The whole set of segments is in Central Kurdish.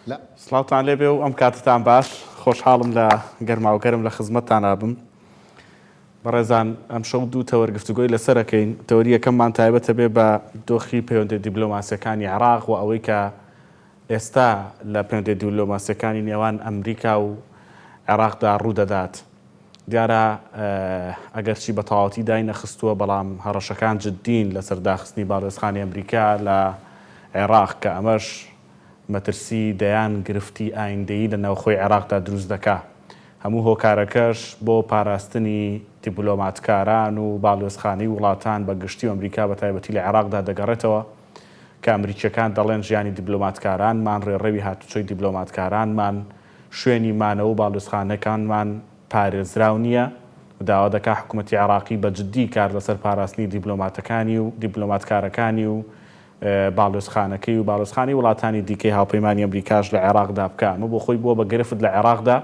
لا سڵاوتان لێبێ و ئەم کاتتان باش خۆشحاڵم لە گەرماوگەرم لە خزمەتتان نابم. بەڕێزان ئەم شەو دوو تەوەرگفتوگۆی لەسەرەکەین. تەوەریەکەممان تایبەتە بێ بە دۆخی پەیوەندی دیبلۆماسیەکانی عێراق و ئەوەی کە ئێستا لە پەیوەندی دیبلۆماسیەکانی نێوان ئەمریکا و عێراقدا ڕوودەدات. دیارە ئەگەرچی بە تەواوەتی داینەخستووە بەڵام هەڕەشەکان جددین لەسەر داخستنی باڵێزخانی ئەمریکا لە عێراق کە ئەمەش مەترسی دەیان گرفتی ئایندەیی لە ناوخۆی عێراقدا دروست دەکا. هەموو هۆکارەکەش بۆ پاراستنی دیبلۆماتکاران و باڵێزخانەی وڵاتان بە گشتی و ئەمریکا بە تایبەتی لە عێراقدا دەگەڕێتەوە کە ئەمریکیەکان دەڵێن ژیانی دیبلۆماتکارانمان ڕێڕەوی هاتوچۆی دیبلۆماتکارانمان شوێنی مانەوە و باڵێزخانەکانمان پارێزراو نییە و داوا دەکا حکوومەتی عێراقی بە جددی کار لەسەر پاراستنی دیبلۆماتەکانی و دیبلۆماتکارەکانی و باڵێزخانەکەی و باڵێزخانی وڵاتانی دیکەی هاوپەیمانی ئەمریکاش لە عێراقدا بکە. ئەمە بۆ خۆی بووە بە گرفت لە عێراقدا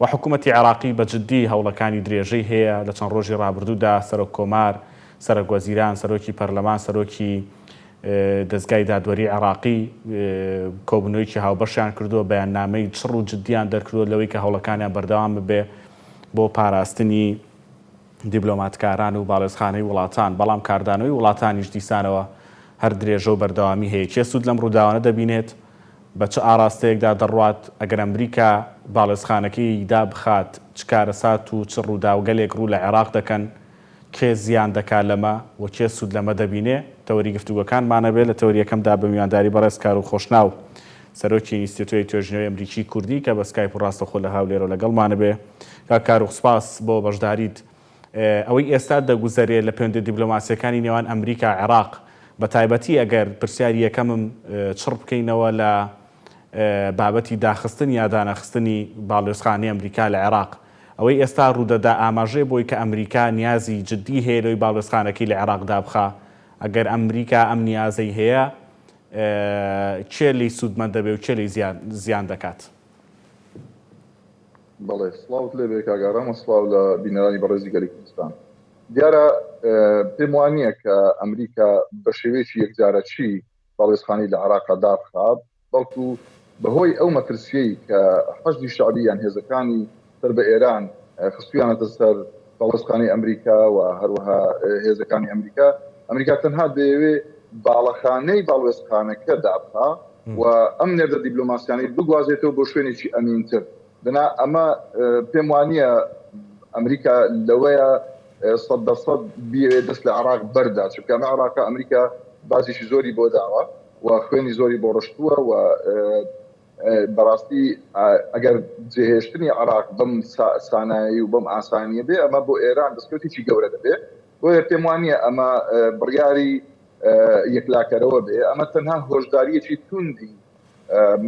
و حکوومەتی عێراقی بە جددی هەوڵەکانی درێژەی هەیە لە چەند ڕۆژی ڕابردوودا سەرۆک کۆمار، سەرۆک وەزیران، سەرۆکی پەرلەمان، سەرۆکی دەستگای دادوەری عێراقی کۆبوونەوەیکی هاوبەشیان کردووە، بەیاننامەی چڕ و جددیان دەرکردووە لەوەی کە هەوڵەکانیان بەردەوام ببێ بۆ پاراستنی دیبلۆماتکاران و باڵێزخانەی وڵاتان. بەڵام کاردانەوەی وڵاتانیش دیسانەوە هەر درێژە و بەردەوامی هەیە. چێ سوود لەم ڕووداوانە دەبینێت؟ بە چه ئاراستەیەکدا دەڕوات ئەگەر ئەمریکا باڵێزخانەکەی دابخات چ کارەسات و چ ڕووداوگەلێک ڕوو لە عێراق دەکەن، کێ زیان دەکا لەمە و چێ سوود لەمە دەبینێ؟ تەوەری گفتوگۆکانمانە بێت. لە تەوریەکەمدا بە میوانداری بەڕێز کار و خۆشناو سەرۆکی ئینستیتوتی توێژینەوەی ئەمریکی کوردی کە بە سکایپ و ڕاستەخۆ لە هاولێرە لەگەڵمانە بێ. کار و سپاس بۆ بەشداریت. ئەوەی ئێستا دەگوزارێت لە پەیوەندی دیبلۆماسیەکانی نێوان ئەمریکا عێراق بە تایبەتی ئەگەر پرسیاری یەکەمم چڕ بکەینەوە لە بابەتی داخستن یا دانەخستنی باڵێزخانەی ئەمریکا لە عێراق، ئەوەی ئێستا ڕوودەدا ئاماژەیە بۆی کە ئەمریکا نیازی جددی هەیە لەوەی باڵێزخانەکەی لە عێراقدا بخا. ئەگەر ئەمریکا ئەم نیازەی هەیە چێ لی سوودمەند دەبێ و چێ لی زیان دەکات؟ بەڵێ سڵاوت لێبێ کاگارام و سڵاو لە بینەرانی بەڕێزی گەلی کوردستان. دیارە پێم وانە کە ئەمریکا بە شێوەیەکی یەکجارەچی باڵێزخانی لە عێراقا دابخات، بەڵکو بەهۆی ئەو مەترسیەی کە حەشدی شعبی یان هێزەکانی سەر بە ئێران خستویانەتە سەر باڵێزخانەی ئەمریکا و هەروەها هێزەکانی ئەمریکا تەنها دەیەوێ باڵەخانەی باڵێزخانەکە دابخا و ئەم نێردە دیبلۆماسیانەی بگوازێتەوە بۆ شوێنێکی ئەمینتر. دنا ئەمە پێم وانە ئەمریکا لەوەیە 100% بیەوێ دەست لە عێراق بەردا، چونکە ئەمە عێراق ئەمریکا بازیشی زۆری بۆ داوە و خوێنی زۆری بۆ ڕشتووە و بەڕاستی ئەگەر جێهێشتنی عێراق بەم سانایی و بەم ئاسانیە بێ ئەمە بۆ ئێران دەستکەوتێکی گەورە دەبێت. بۆیە پێم وانە ئەمە بڕیاری یەکلاکەرەوە بێ. ئەمە تەنها هۆشداریەکی توندی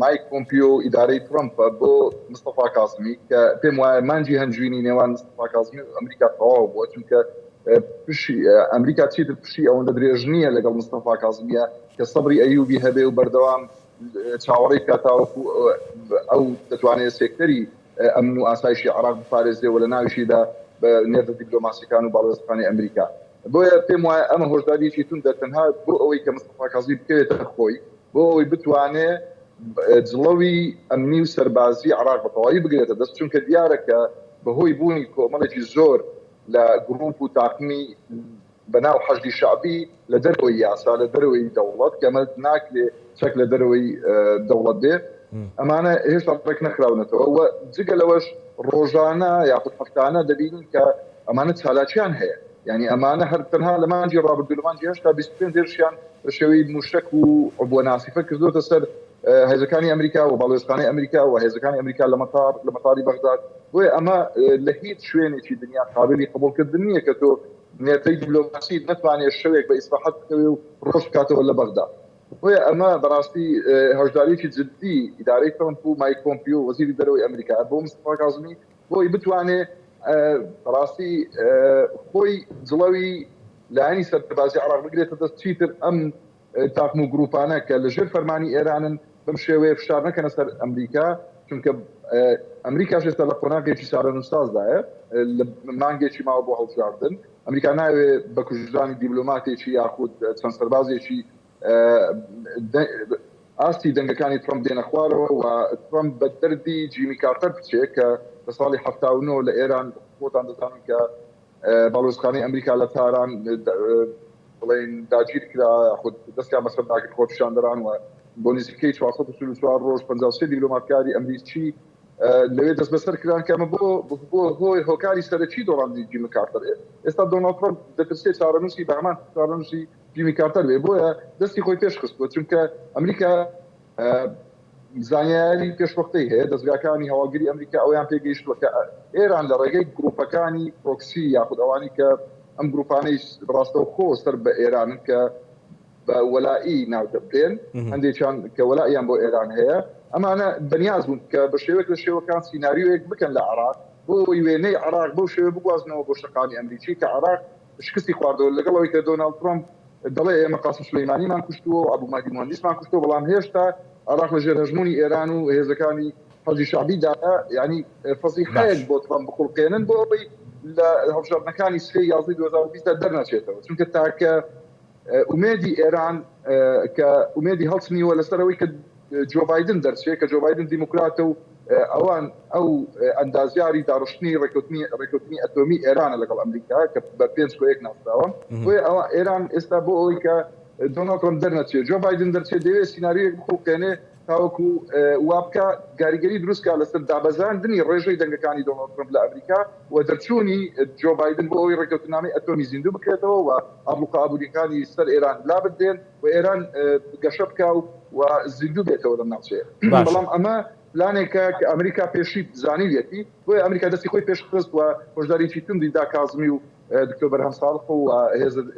مایک پۆمپیۆ و ئیدارەی ترامپە بۆ مستەفا کازمی کە پێم وایە مانجی هەنجوینی نێوان مستەفا کازمی و ئەمریکا تەواو بووە، چونکە ئەمریکا چیتر پشی ئەوەندە درێژ نییە لەگەڵ مستەفا کازمیە کە سەبری ئەیوبی هەبێ و بەردەوام چاوەڕێی کاتاوەکو ئەو دەتوانێت سێکتەری ئەمن و ئاسایشی عێراق بپارێزێەوە لە ناویشیدا بە نێردە دیبلۆماسیەکان و باڵێزخانی ئەمریکا. بۆیە پێم وایە ئەمە هۆشداریەکی توندە تەنها بۆ ئەوەی کە مستەفا کازمی بکەوێتە خۆی، بۆ ئەوەی بتوانێت جڵەوی ئەمنی و سەربازی عێراق بەتەواوی بگرێتە دەست، چونکە دیارە کە بەهۆی بوونی کۆمەڵێکی زۆر لە گروپ و تاقمی بەناو حەشدی شعبی لە دەرەوەی یاسا لە دەرەوەی دەوڵەت کە ئەمە ناکرێت چەک لە دەرەوەی دەوڵەت بێت، ئەمانە هێشتا ڕێک نەخراونەتەوە و جگە لەوەش ڕۆژانە یاخود هەفتانە دەبینین کە ئەمانە چالاکیان هەیە. یعنی ئەمانە هەر تەنها لە مانجی ڕابردوو لە مانجی هێشتا 25 هێرشیان بە شێوەی موشک و عبووە ناسیفە کردوتە سەر هێزەکانی ئەمریکا و باڵێزخانەی ئەمریکا و هێزەکانی ئەمریکا لە مەتاری بەغداد. بۆیە ئەمە لە هیچ شوێنێکی دنیا قابلی قبولکردن نییە کە تۆ نێردەی دیبلۆماسی نەتوانێت شەوێک بە ئیسراحەت بکەوێ و ڕۆژ بکاتەوە لە بەغداد. بۆیە ئەمە بەڕاستی هەژداریەکی جددی ئیدارەی ترامپ و مایک پۆمپیۆ وەزیری دەرەوەی ئەمریکا بۆ مستەفا کازمی بۆی بتوانێت بەڕاستی خۆی جڵەوی لایەنی سەربازی عێراق بگرێتە دەست چیتر ئەم تاقم و گروپانە کە لەژێر فەرمانی ئێرانن بەم شێوەیە فشار نەکەنە سەر ئەمریکا، چونکە ئەمریکاش ئێستا لە قۆناغێکی سارەنووسازدایە لە مانگێکی ماوە بۆ هەڵبژاردن. ئەمریکا ناوێت بە کوژرانی دیبلۆماتێکی یاخود چەند سەربازێکی ئاستی دەنگەکانی ترامپ دێنە خوارەوە و ترامپ بە دەردی جیمی کارتەر بچێت کە لە ساڵی 79 لە ئێران خۆتان دەزانن کە باڵۆزخانەی ئەمریکا لە تاران بڵێن داگیر کرا خۆ دەستیان بەسەر داگیر خۆپیشاندەران و بۆ نزیکەی 444 ڕۆژ 53 دیپلۆماتکاری ئەمریکی لەوێ دەست بەسەر کران کە ئەمە بۆ هۆی هۆکاری سەرەکی دۆڕاندی جیمی کارتەر ئێستا دۆناڵد ترامپ دەترسێت چارەنووسی بەهەمان چارەنووسی جیمی کارتەر بێ بۆیە دەستی خۆی پێش خستووە چونکە ئەمریکا زانیاری پێشوەختەی هەیە دەستگاکانی هەواڵگیری ئەمریکا ئەویان پێگەیشتووە کە ئێران لە ڕێگەی گروپەکانی پرۆکسی یاخود ئەوانی کە ئەم گروپانەی ڕاستەوخۆ سەر بە ئێرانن کە بە وەلائی ناودەبرێن هەندێکیان کە وەلاییان بۆ ئێران هەیە ئەمانە بەنیاز بوون کە بە شێوەیەک لە شێوەکان سیناریۆیەک بکەن لە عێراق بۆ وێنەی عێراق بەو شێوە بگوازنەوە بۆ شەقامی ئەمریکی کە عێراق شکستی خواردەوە لەگەڵەوەی کە دۆناڵد ترامپ دەڵێ ئێمە قاسم سولەیمانیمان کوشتووە و ئەبوو مادی مهندسمان کوشتووە بەڵام هێشتا عێراق لەژێر هەژمونی ئێران و هێزەکانی حەزی شعبیدایە یعنی فەزیحەیەک بۆ ترامپ بخوڵقێنن بۆ ئەوەی لە هەڵبژاردنەکانی سێ یازدەی 2020 دەرنەچێتەوە چونکە تاکە ئومێدی ئێران کە ئومێدی هەڵچنیوە لەسەرەوەی کە جۆ بایدن دەرچێت کە جۆ بایدن دیموکراتە و ئەوان ئەو ئەندازیاری داڕشتنی ڕێکوتنی ئەتۆمی ئێرانە لەگەڵ ئەمریکا کە بە 5-1 ناسراوە بۆیە ئەوە ئێران ئێستا بۆ ئەوەی کە دۆناڵد ترامپ دەرنەچێت جۆ بایدن دەرچێت دەوێت سیناریۆیەک بخوڵقێنێ تاوەکو وابکە کاریگەری دروستکە لەسەر دابەزاندنی ڕێژەی دەنگەکانی دۆناڵد ترامپ لە ئەمریکا و دەرچوونی جۆ بایدن بۆ ئەوەی ڕێکەوتنامەی ئەتۆمی زیندوو بکرێتەوە و ئابلوقە ئابووریەکانی سەر ئێران لا بدێن و ئێران گەشە بکە و زیندوو بێتەوە لەم ناوچەیە بەڵام ئەمە پلانێکە کە ئەمریکا پێشی زانیوێتی بۆیە ئەمریکا دەستی خۆی پێشخست و هۆشداریی توندی دا کازمی و دکتۆر بەرهەم ساڵح و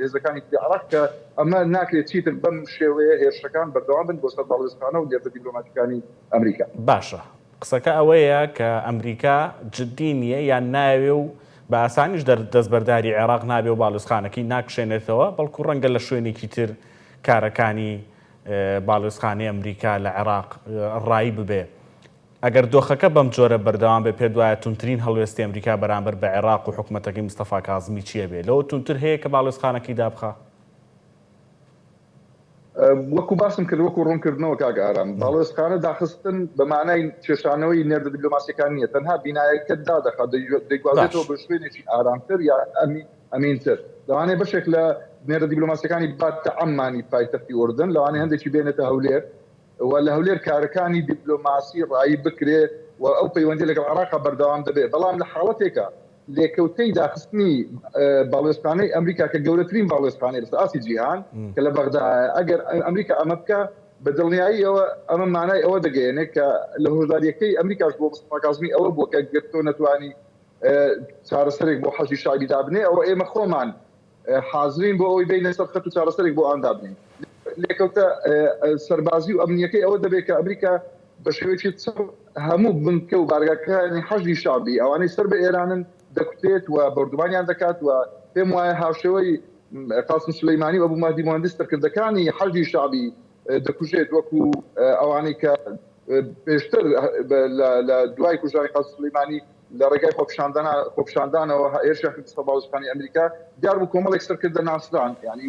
هێزەکانی عێراق کە ئەمە ناکرێت چیتر بەم شێوەیە هێرشەکان بەردەوام بن بۆ سەر باڵێزخانە و لێرە دیپلۆماتیکانی ئەمریکا. باشە قسەکە ئەوەیە کە ئەمریکا جددی نییە یان ناوێ و بە ئاسانیش دەستبەرداری عێراق نابێ و باڵوێزخانەکەی ناکشێنێتەوە بەڵکو ڕەنگە لە شوێنێکی تر کارەکانی باڵوێزخانەی ئەمریکا لە عێراق ڕایی ببێ. ئەگەر دۆخەکە بەم جۆرە بەردەوام بێ پێ دوایە تونترین هەڵوێستی ئەمریکا بەرامبەر بە عێراق و حکوومەتەکەی مستەفا کازمی چییە بێ لەوە تونتر هەیە کە باڵوێزخانەکەی دابخە؟ وەکو باسم کرد وەکو ڕوونکردنەوە کاک ئارام باڵوێزخانە داخستن بە مانای کێشانەوەی نێردە دیپلۆماسیەکان نییە تەنها بینایەکە دادەخات دەیگوازێتەوە بە شوێنێکی ئارامتر یا ئەمینتر لەوانەیە بەشێک لە نێردە دیپلۆماسیەکانی باتە عەمانی پایتەختی ئوردن لەوانەیە هەندێکی بێنێتە هەولێر و لە هەولێر کارەکانی دیپلۆماسی ڕایی بکرێ و ئەو پەیوەندی لەگەڵ عێراق بەردەوام دەبێت بەڵام لە حاڵەتێکە لێکەوتەی داخستنی باڵوێزخانەی ئەمریکا کە گەورەترین باڵوێزخانەی لە ئاسی جیهان کە لە بەغدا ئەگەر ئەمریکا ئەمە بکە بە دڵنیایی ئەمە مانای ئەوە دەگەیەنێت کە لە هۆشداریەکەی ئەمریکاش بۆ مستەفا کازمی ئەوە بووە کە گرتۆ نەتوانی چارەسەرێک بۆ حەزی شعبی دابنێ ئەوە ئێمە خۆمان حاضرین بۆ ئەوەی بینە سەر خەت و چارەسەرێک بۆ ئان دابنین لێکەوتە سەربازی و ئەمنیەکەی ئەوە دەبێت کە ئەمریکا بە شێوەیەکی هەموو بنکە و بارگاکانی حەزی شعبی ئەوانەی سەر بە ئێرانن دەکوتێت و بەردوبانیان دەکات و پێم وایە هاوشێوەی قاسم سولەیمانی و ئەبوو مادی مهندس دەرکردەکانی حەزی شعبی دەکوژێت وەکو ئەوانەی کە پێشتر لە دوای کوژانی قاسم سولەیمانی لە ڕێگای خۆپیشاندانەوە هێرشیان کردە سەر باڵوێزخانەی ئەمریکا دیار بوو کۆمەڵێک سەرکردە ناسران یعنی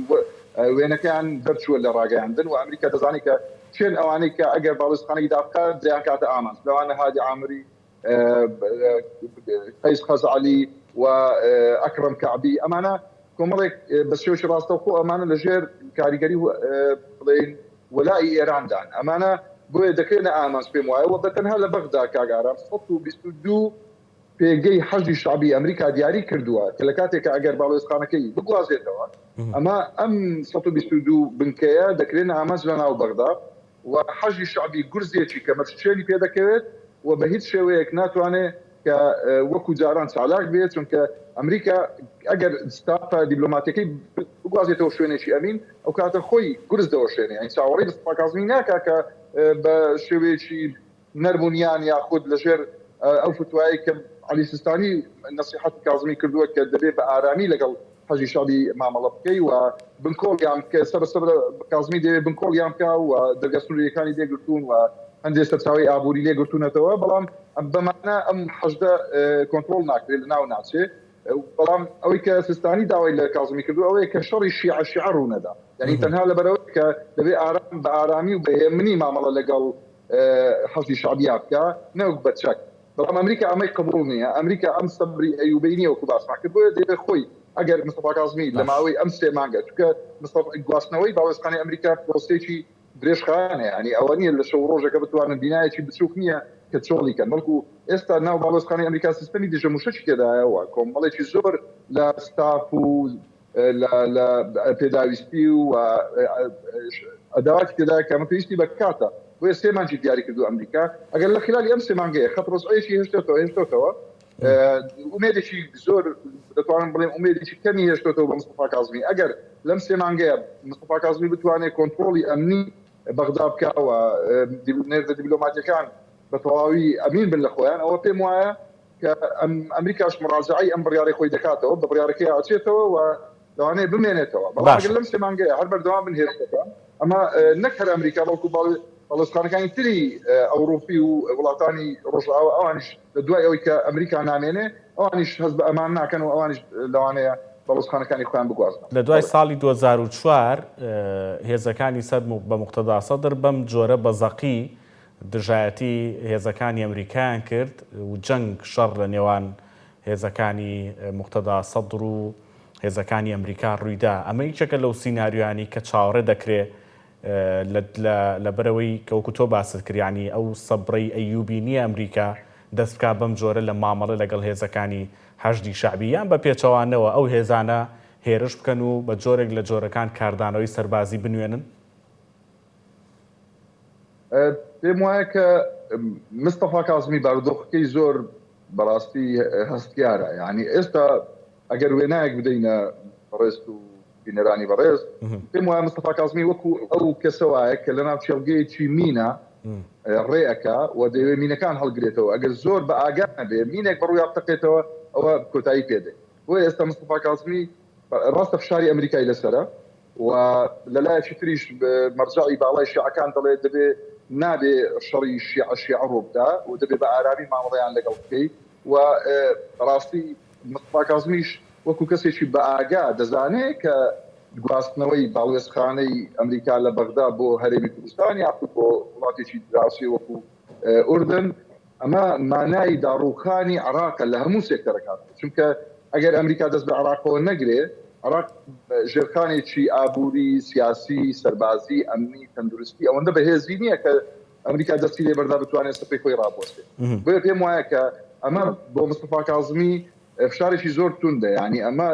وێنەکەیان دەرچووە لە ڕاگەیاندن و ئەمریکا دەزانی کە چێن ئەوانەی کە ئەگەر باڵوێزخانەی دابکات دەیان کاتە ئامانج لەوانە هادی عامری قەیس خەزعەلی و ئەکرەم کەعبی ئەمانە کۆمەڵێک بە شێوەی ڕاستەوخۆ ئەمانە لەژێر کاریگەری بڵێن وەلای ئێراندان ئەمانە بۆیە دەکرێنە ئامانج پێم وایە و بەتەنها لە بەغدا کاگارە 122 پێگەی حەزی شعبی ئەمریکا دیاری کردووە کە لە کاتێکە ئەگەر باڵوێزخانەکەی بگوازێتەوە ئەمە ئەم 122 بنکەیە دەکرێنە ئامانج لە ناو بەغدا و حەزی شعبی گورزێکی کە مەرجێنی پێ دەکەوێت و بە هیچ شێوەیەک ناتوانێت کە وەکو جاران چالاک بێت چونکە ئەمریکا ئەگەر ستافە دیپلۆماتیەکەی بگوازێتەوە شوێنێکی ئەمین ئەو کاتە خۆی گورز دەوەشێنێ ئەین چاوەڕێی مستەفا کازمی ناکا کە بە شێوەیەکی نەربوونیان یاخود لەژێر ئەو فتوایی کە عەلی سیستانی نەسیحەتی کازمی کردووە کە دەبێت بە ئارامی لەگەڵ حەزی شعبی مامەڵە بکەی و بنکۆڵیان کە سەر کازمی دەوێت بنکۆڵیان بکە و دەرگا سنووریەکانی لێگرتوون و هەندێک سەرچاوی ئابووری لێگرتوونەتەوە بەڵام بەمانە ئەم حەزدە کۆنترۆڵ ناکرێت لە ناو ناچێ بەڵام ئەوەی کە سیستانی داوای لە کازمی کردو ئەوەیە کە شەڕی شیع ڕوونەدا یعنی تەنها لەبەرەوەی کە دەبێ ئارام بە ئارامی و بەهێمنی مامەڵە لەگەڵ حەزی شعبیا بکە نەوەک بە چەک بەڵام ئەمریکا ئەمەی قبول نییە ئەمریکا ئەم سەبری ئەیوبەی نییە وەکو باسمان کرد بۆیە دەبێ خۆی ئەگەر مستەفا کاظمی لە ماوەی ئەم 3 مانگە چونکە گواستنەوەی باوەستخانەی ئەمریکا پرۆسەیەکی درێژخانە ینی ئەوە نییە لە شەو ڕۆژەکە بتوانن بینایەکی بچووک نییە کە چۆڵیکەن بەڵکو ئێستا ناو باڵۆزخانەی ئەمریکا سیستەمی دژەموشەی تێدایەوە کۆمەڵێکی زۆر لە ستاف و لە پێداویستی و ئەداواتی تێدایە کە ئەمە پێویستی بە کاتە بۆیە 3 مانگی دیاری کردو ئەمریکا ئەگەر لە خلالی ئەم 3 مانگەیە خەت ڕۆژئەیەکی هێشتێتەوە ئومێدێکی زۆر دەتوانم بڵێم ئومێدێکی کەمی هێشتێتەوە بە مستەفا کاظمی ئەگەر لەم 3 مانگەیە مستەفا کاظمی بتوانێت کۆنتڕۆلی ئەمنی بەغدا بکەوە نێردە دیبلۆماتیەکان بە تەواوی ئەمین بن لە خۆیان ئەوە پێم وایە کە ئەمریکاش مڕاجعی ئەم بڕیارەی خۆی دەکاتەوە بە بڕیارەکەی ئاچێتەوە و لەوانەیە بمێنێتەوە بەڵام ئەگەر لەم 3 مانگەیە هەر بەردەوام بن هێرشەکان ئەمە نەک هەر ئەمریکا بەڵکو باڵۆزخانەکانی تری ئەوروپی و وڵاتانی ڕۆژئاوا ئەوانیش لە دوای ئەوەی کە ئەمریکا نامێنێ ئەوانیش هەست بە ئەمان ناکەن و ئەوانیش لەوانەیە باڵۆزخانەکانی خۆیان بگوازن لە دوای ساڵی 2004 هێزەکانی سەد بە موقتەدا سەدر بەم جۆرە بەزەقی دژایەتی هێزەکانی ئەمریکایان کرد و جەنگ شەڕ لە نێوان هێزەکانی موقتەدا سەدر و هێزەکانی ئەمریکا ڕوویدا ئەمە یەکێکە لەو سیناریۆیانی کە چاوەڕێ دەکرێت لە بەرەوەی کەوەکو تۆ باست کردیانی ئەو سەبڕەی ئەیوبی نییە ئەمریکا دەست بکات بەم جۆرە لە مامەڵە لەگەڵ هێزەکانی هەشدی شعبییان بە پێچەوانەوە ئەو هێزانە هێرش بکەن و بە جۆرێک لە جۆرەکان کاردانەوەی سەربازی بنوێنن پێم وایە کە مستەفا کاظمی بارودۆخەکەی زۆر بەڕاستی هەستیارە یعنی ئێستا ئەگەر وێنایەک بدەینە بەڕێست و بینەرانی بەڕێز پێم وایە مستەفا کاظمی وەکو ئەو کەسەوەیە کە لە ناو چێڵگەیەکی مینە ڕێەکە و دەوێ مینەکان هەڵگرێتەوە ئەگەر زۆر بە ئاگات نەبێ مینێک بەڕووی بتەقێتەوە ئەوە کۆتایی پێدێ بۆیە ئێستا مستەفا کاظمی ڕاستە فشاری ئەمریکای لەسەرە و لەلایەکی تریش مەرجعی باڵای شیعەکان دەڵێت دەبێ نابێ شەڕی شیع ڕووبدا و دەبێ بە ئارامی مامەڵەیان لەگەڵ بکەی و ڕاستی مستەفا کاظمیش وەکو کەسێکی بە ئاگا دەزانێت کە گواستنەوەی باڵێزخانەی ئەمریکا لە بەغدا بۆ هەرێمی کوردستان یا بۆ وڵاتێکی دراوسی وەکو ئوردن ئەمە مانای داڕوخانی عراقە لە هەموو سێکتەرەکان چونکە ئەگەر ئەمریکا دەست بە عراقەوە نەگرێ عراق ژێرخانێکی ئابووری سیاسی سەربازی ئەمنی تەندروستی ئەوەندە بەهێزی نییە کە ئەمریکا دەستی لێ بەردا بتوانێت سەپەی خۆی ڕابۆستێت بۆیە پێم وایە کە ئەمە بۆ مستەفا کاظمی فشارێکی زۆر توندە ینی ئەمە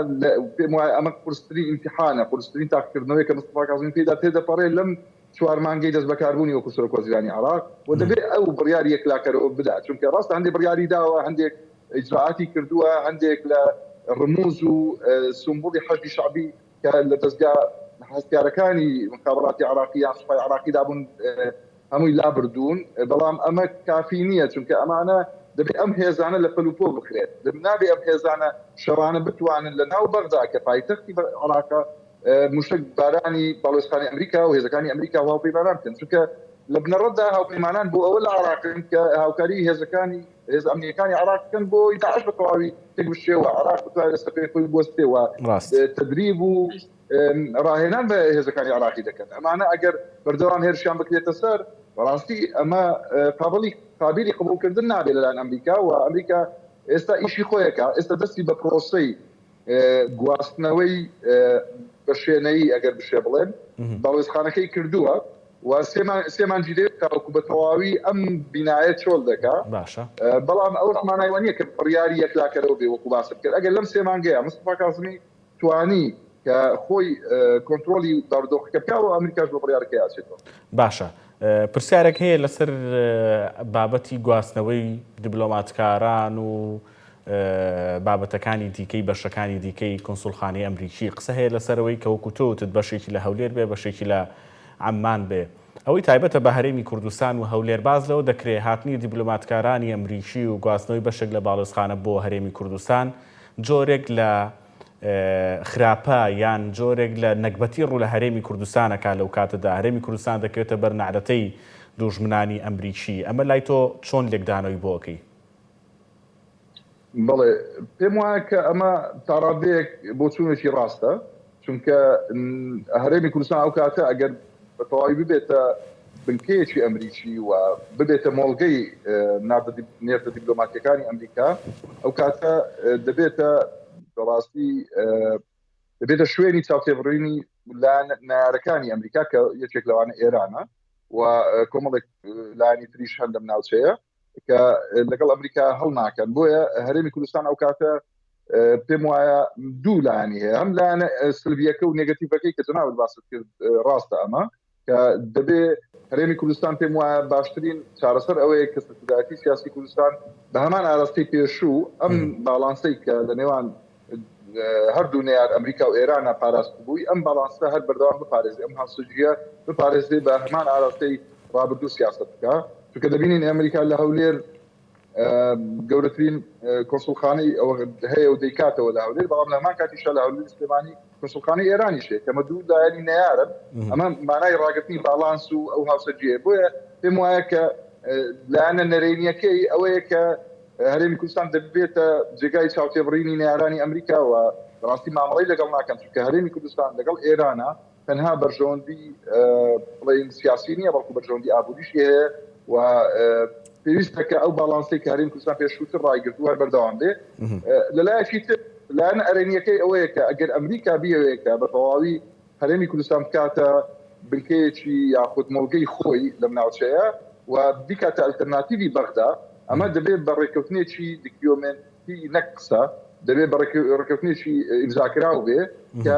پێم وایە ئەمە قورسترین ئیمتیحانە قورسترین تاقیکردنەوەی کە مستەفا کاظمی پێدا تێدەپەڕێت لەم 4 مانگەی دەست بەکاربوونی وەکو سەرۆک وەزیرانی عراق و دەبێت ئەو بڕیاری یەکلاکەرەوە بدات چونکە ڕاستە هەندێک بڕیاری داوە هەندێک ئیجراعاتی کردووە هەندێک لە ڕموز و سمبوڵی حەشدی شعبی کە لە دەستگا هەستیارەکانی مخابراتی عراقی یان سوپای عراقی دابوون هەمووی لابردوون بەڵام ئەمە کافی نییە چونکە ئەمانە دەبێت ئەم هێزانە لە پەلوپۆ بخرێت نابێت ئەم هێزانە شەڕانە بتوانن لە ناو بەغدا کە پایتەختی عراقە مشتک بارانی باڵۆزخانەی ئەمریکا و هێزەکانی ئەمریکا هاوپەیمانان بکەن چونکە لە بنەڕەتدا هاوپەیمانان بۆ ئەوە لە عراقن کە هاوکاری هێزەکانی هێز ئەمنیەکانی عراق بکەن بۆ داعش بە تەواوی تێک بشێوە عراق بتوانێت سەپەی خۆی بوەستێەوە تدریب و ڕاهێنان بە هێزەکانی عراقی دەکەن ئەمانە ئەگەر بەردەوام هێرشیان بکرێتە سەر بەڕاستی ئەمە قابلی قبولکردن نابێت لەلایەن ئەمریکا و ئەمریکا ئێستا ئیشی خۆیەکە ئێستا دەستی بە پرۆسەی گواستنەوەی بە شوێنەی ئەگەر بشێ بڵێن باڵێزخانەکەی کردووە و سێمانجی دێت تاوەکو بە تەواوی ئەم بینایە چۆڵ دەکات بەڵام ئەوە مانایوە نییە کە بڕیاری یەکلاکەرەوە بێ وەکو باسم کرد ئەگەر لەم سێمانگەیە مستەفا کاظمی توانی کە خۆی کۆنتڕۆلی داڕدۆخەکە بکاوە ئەمریکاش بە بڕیارەکەی ئاچێتەوە باشە پرسیارێک هەیە لەسەر بابەتی گواستنەوەی دیبلۆماتکاران و بابەتەکانی دیکەی بەشەکانی دیکەی کۆنسوڵخانەی ئەمریکی قسە هەیە لەسەرەوەی کە وەکو تۆوتت بەشێکی لە هەولێر بێ بەشێکی لە عەمان بێ ئەوەی تایبەتە بە هەرێمی کوردستان و هەولێر باز لەوە دەکرێت هاتنی دیبلۆماتکارانی ئەمریکی و گواستنەوەی بەشێک لە باڵێزخانە بۆ هەرێمی کوردستان جۆرێک لە خراپە یان جۆرێک لە نەکبەتی ڕوو لە هەرێمی کوردستانەکە لەو کاتەدا هەرێمی کوردستان دەکەوێتە بەر نەعرەتەی دوژمنانی ئەمریکی ئەمە لای تۆ چۆن لێکدانەوەی بۆکەی بەڵێ پێم وایە کە ئەمە تاڕادەیەک بۆ چوونێکی ڕاستە، چونکە هەرێمی کوردستان ئەو کاتە ئەگەر بە تەواوی ببێتە بنکەیەکی ئەمریکی و ببێتە مۆڵگەی نێردە دیپلۆماتیەکانی ئەمریکا، ئەو کاتە دەبێتە بەڕاستی دەبێتە شوێنی چاوتێبڕینی نارەکانی ئەمریکا کە یەکێک لەوانە ئێرانە و کۆمەڵێک لایانی تریش هەن لەم ناوچەیە کە لەگەڵ ئەمریکا هەڵ ناکەن. بۆیە هەرێمی کوردستان ئەو کاتە پێم وایە دوو لایانی هەیە، هەم لایەنە سلبیەکە و نێگەتیڤەکەی کە جەناوت باست کرد ڕاستە ئەمە کە دەبێ هەرێمی کوردستان پێم وایە باشترین چارەسەر ئەوەیە کە سەرکردایەتی سیاسی کوردستان بە هەمان ئاراستەی پێشوو ئەم باڵانسەی کە لە نێوان هەردوو نێیان ئەمریکا و ئێرانە پاراست بووی ئەم باڵانسە هەر بەردەوام بپارێزێ، ئەم هەڵسوجیە بپارێزێ بە هەمان ئاراستەی ڕابردوو سیاست بکە، چونکە دەبینین ئەمریکا لە هەولێر گەورەترین کۆنسوڵخانەی هەیە و دەیکاتەوە لە هەولێر، بەڵام لە هەمان کاتیشە لە هەولێر سلێمانی کۆنسوڵخانەی ئێرانیشێ کەمە دوو لایەنی نەیارن، ئەمە مانای ڕاگرتنی باڵانس و ئەو هاوسەرگیریە. بۆیە پێم وایە کە لایەنە نەرێنیەکەی ئەوەیە کە هەرێمی کوردستان دەبێتە جێگای چاوتێبڕینی نێرانی ئەمریکا و ڕاستی مامەڵەی لەگەڵ ناکەن، چونکە هەرێمی کوردستان لەگەڵ ئێرانە تەنها بەرژەوەندی بڵێن سیاسی نییە بەڵکو بەرژەوەندی ئابووریشی هەیە و پێویستە کە ئەو باڵانسەی کە هەرێمی کوردستان پێشووتر ڕایگرتووە هەر بەردەوام بێ. لەلایەکی تر لایەنە ئەرێنیەکەی ئەوەیە کە ئەگەر ئەمریکا بیەوەیە کە بە تەواوی هەرێمی کوردستان بکاتە بنکەیەکی یاخود مۆڵگەی خۆی لەم ناوچەیە و بیکاتە ئەلتەرناتیڤی بەغدا، ئەمە دەبێت بە ڕێکەوتنێکی دیکیۆمنتی نەک قسە، دەبێت بە ڕێکەوتنێکی ئیمزاکراو بێ کە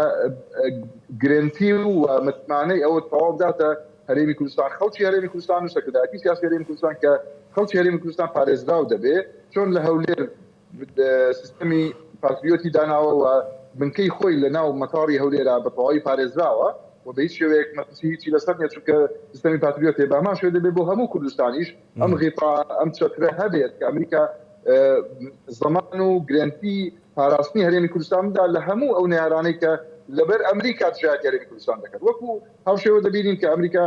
گرنتی و متمانەی ئەوە تەواو بداتە هەرێمی کوردستان، خەڵکی هەرێمی کوردستان و سەرکردایەتی سیاسی هەرێمی کوردستان کە خەڵکی هەرێمی کوردستان پارێزراو دەبێ، چۆن لە هەولێر سیستەمی پاتریۆتی داناوە و بنکەی خۆی لە ناو مەتاڕی هەولێرا بە تەواوی پارێزراوە و بە هیچ شێوەیەک مەترسی هیچی لەسەر نیە، چونکە سیستەمی پاتریۆتی بە هەمان شێوە دەبێت بۆ هەموو کوردستانیش ئەم غیتا ئەم چەترە هەبێت کە ئەمریکا زەمان و گرنتی پاراستنی هەرێمی کوردستان بدا لە هەموو ئەو نێرانەی کە لەبەر ئەمریکا تژایەتی هەرێمی کوردستان دەکات. وەکو هەڵشێوە دەبینین کە ئەمریکا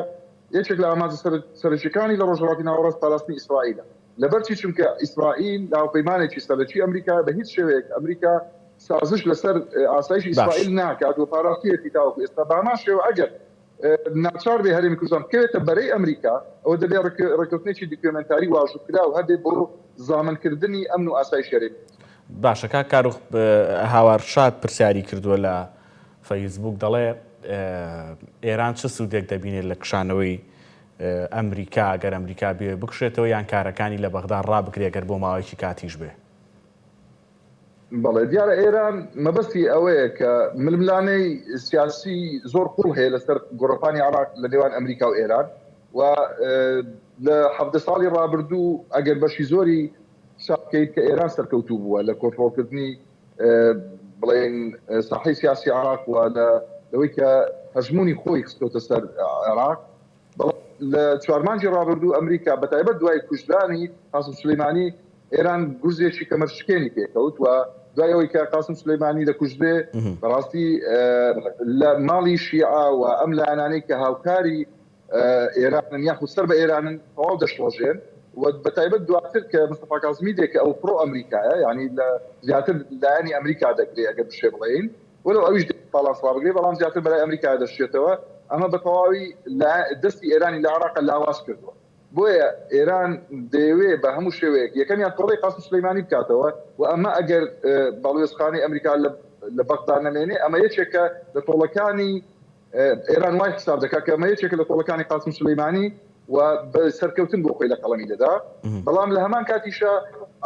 یەکێک لە ئامانجە سەرنجەکانی لە ڕۆژهەڵاتی ناوەڕاست پاراستنی ئیسرائیلە، لەبەرچی چونکە ئیسرائیل لاوپەیمانێکی سەرەکی ئەمریکا بە هیچ شێوەیەک ئەمریکا سازش لەسەر ئاسایشی ئیسرائیل ناکات و پاراستیەتی تاوەکو ئێستا بە هەمان شێوە ئەگەر ناچار بێ هەرێمی کوردستان بکەوێتە بەرەی ئەمریکا، ئەوە دەبێت ڕێکەوتنێکی دیپلۆماتاری واژوکرا و هەبێ بۆ زامنکردنی ئەمن و ئاسایشی هەرێمی. باشە کاروخ هاوارشاد پرسیاری کردووە لە فەیسبوک، دەڵێ ئێران چه سوودێک دەبینێت لە کشانەوەی ئەمریکا ئەگەر ئەمریکا بێ بکشێتەوە یان کارەکانی لە بەغدا ڕابگرێ گەر بۆ ماوەیەکی کاتیش بێ؟ بەڵێ دیارە ئێران مەبەستی ئەوەیە کە ململانەی سیاسی زۆر قوڵ هەیە لەسەر گۆڕەپانی عێراق لە نێوان ئەمریکا و ئێران و لە 17 ساڵی ڕابردوو ئەگەر بەشی زۆری شاکەیت کە ئێران سەرکەوتوو بووە لە کۆنتڕۆڵکردنی بڵێن ساحەی سیاسی عێراق و لەوەی کە هەژمونی خۆی خستۆتە سەر عێراق. لە 4 مانگی ڕابردوو ئەمریکا بەتایبەت دوای کوژدانی قاسم سلەیمانی ئێران گوزێکی کەمەرشکێنی پێکەوت و دوای ئەوەی کە قاسم سلەیمانی دەکوژدێ بەڕاستی لە ماڵی شیعە و ئەم لایەنانەی کە هاوکاری ئێرانن یاخود سەر بە ئێرانن تەواو دەشڵۆژێن و بەتایبەت دواتر کە مستەفا کاظمی دێک کە ئەو پرۆ ئەمریکایە، یعنی لە زیاتر لایەنی ئەمریکا دەگرێت ئەگەر بشێ بڵێین، وەلو ئەویش باڵانس ڕابگرێت بەڵام زیاتر بەلای ئەمریکا دەشێتەوە. ئەمە بە تەواوی دەستی ئێرانی لە عێراقە لاواز کردووە. بۆیە ئێران دەیەوێت بە هەموو شێوەیەک یەکەمیان تۆڕەی قاسم سلەیمانی بکاتەوە و ئەمە ئەگەر باڵێۆزخانەی ئەمریکا لە بەغدا نەمێنێ، ئەمە یەکێکە لە تۆڵەکانی ئێران وای حساب دەکات کە ئەمە یەکێکە لە تۆڵەکانی قاسم سلەیمانی و بە سەرکەوتن بۆ خۆی لە قەڵەمی دەدا. بەڵام لە هەمان کاتیشە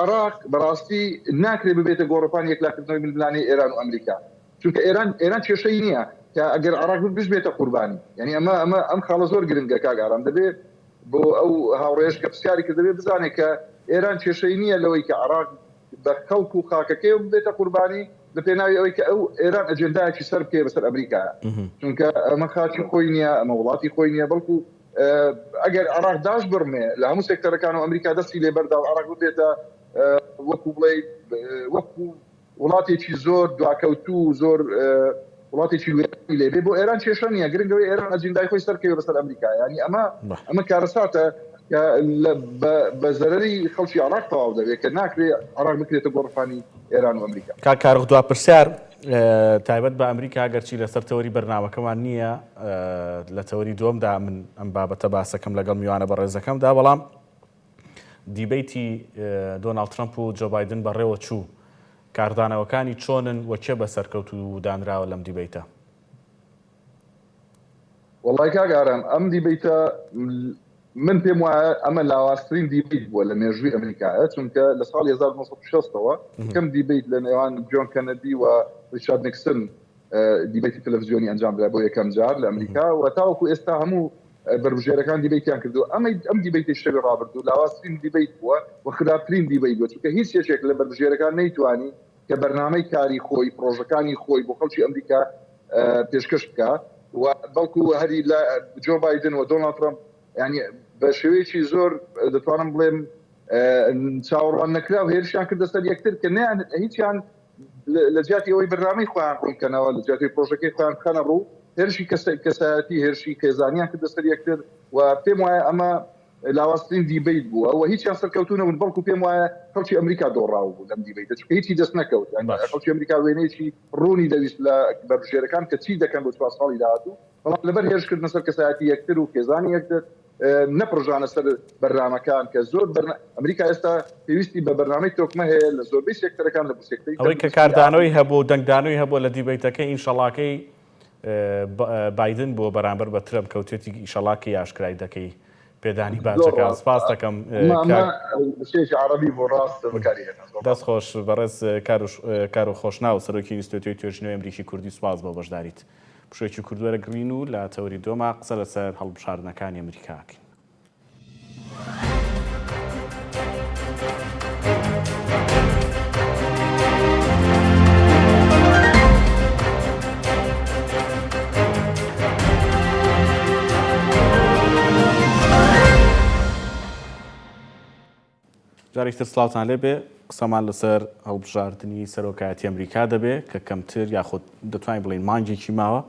عێراق بەڕاستی ناکرێت ببێتە گۆڕەپانی یەکلاکردنەوەی ململانی ئێران و ئەمریکا، چونکە ئێران کێشەی نییە کە ئەگەر عێراق بێتە قوربانی، یعنی ئەم خاڵە زۆر گرنگە کاگاران دەبێت بۆ ئەو هاوڕێژ کە پرسیاری کرد دەبێت بزانێت کە ئێران کێشەی نییە لەوەی کە عێراق بە خەڵک و خاکەکەی بێتە قوربانی لە پێناوی ئەوەی کە ئەو ئێران ئەجێندایەکی سەر بکەوێت بەسەر ئەمریکا، چونکە ئەمە خاچی خۆی نییە، ئەمە وڵاتی خۆی نییە، بەڵکو ئەگەر عێراق داش بڕمێ لە هەموو سێکتەرەکان و ئەمریکا دەستی لێبەردا و عێراق بێتە وەکو بڵێ وەکو وڵاتێکی زۆر دواکەوتوو زۆر وڵاتێکی لێبێ بۆ ئێران کێشە نییە، گرنگەوەی ئێران ئەجێندای خۆی سەرکەوێت بەسەر ئەمریکا. ینی ئەمە کارەساتە کە بە زەرەری خەڵکی عراق تەواو دەبێت کە ناکرێ عراق بکرێتە گۆڕپانی ئێران و ئەمریکا. کاکارۆخ دوا پرسیار تایبەت بە ئەمریکا گەرچی لەسەر تەوەری بەرنامەکەمان نییە لە تەوەری دووەمدا من ئەم بابەتە باسەکەم لەگەڵ میوانە بەڕێزەکەمدا بەڵام دیبەیتی دۆناڵد ترەمپ و جۆ بایدن بەڕێوە چوو کاردانەوەکانی چۆنن وەکێ بە سەرکەوت و دانراوە لەم دیبەیتە؟ وڵای کاگارم ئەم دیبەیتە من پێم وایە ئەمە لاوااسترین دیبیت بووە لە مێژووی ئەمریکایە چونکە لە ساڵی 1960ەوە کەم دیبیت لە نێوان جۆن کەنەدی و ریچارد نیکسن دیبیتی تەلەڤیزیۆنی ئەنجامدرا بۆ یەکەم جار لە ئەمریکا و تاوەکو ئێستا هەموو بەربژێرەکان دیبیتیان کردو ئەم دیبیتی شەوی ڕابردوو لاوااسترین دیبیت بووە و خراپترین دیبیت بووە چونکە هیچ یەکێک لە بەربژێرەکان نەیتوانی کە بەرنامەی کاری خۆی پرۆژەکانی خۆی بۆ خەڵکی ئەمریکا پێشکەش بکات و بەڵکو هەری لە جۆ بایدن و دۆناڵد ترەمپ ینی بە شێوەیەکی زۆر دەتوانم بڵێم چاوەڕوان نەکرا و هێرشیان کردە سەر یەکتر کە نیان هیچیان لە جیاتی ئەوەی بەرنامەی خۆیان ڕوونکەنەوە لە جیاتی پرۆژەکەی خۆیان بخەنە ڕوو هێرشی کەسایەتی هێرشی کێزانیان کردە سەر یەکتر و پێم وایە ئەمە لاوااسترین دیبیت بووە و هیچیان سەرکەوتونەون بەڵکو پێم وایە خەڵکی ئەمریکا دۆڕاو بوو لەم دیبیتە چونکە هیچی دەست نەکەوت خەڵکی ئەمریکا وێنەیەکی ڕوونی دەویست لە بەربژێرەکان کە چی دەکەن بۆ 4 ساڵی داهاتوو بەڵام لەبەر هێرشکردنە سەر کەسایەتی یەکتر و کێزانی یەکتر نەپڕژانە سەر بەرنامەکان کە زۆر ئەمریکا ئێستا پێویستی بە بەرنامەی تۆکمە هەیە لە زۆربەی سێکتەرەکان لە سێکتەری ئەوەی کە کاردانەوەی هەبوو دەنگدانەوەی هەبوو لە دیبیتەکەی ئینشەڵاکەی بایدن بۆ بەرامبەر بە ترەمپ کەوتێتی ئیشەڵاکی یاشکرای دەکەی پێدانی باچەکان سپاس دەکەم عربی بۆ ڕاست دەستخۆش بەڕێز کار و خۆشناو سەرۆکی ئینستیتوتی توێژینەوەی ئەمریکی کوردی سپاس بۆ بەشداریت پشوێکی کوردوەرە گرین و لە تەوەری دۆما قسە لەسەر هەڵبژاردنەکانی ئەمریکاکەین. جارێکتر سلااوتان لێبێ قسەمان لەسەر هەڵبژاردننی سەرۆکایەتی ئەمریکا دەبێت کە کەمتر یاخود دەتوانین بڵین مانجێکی ماوە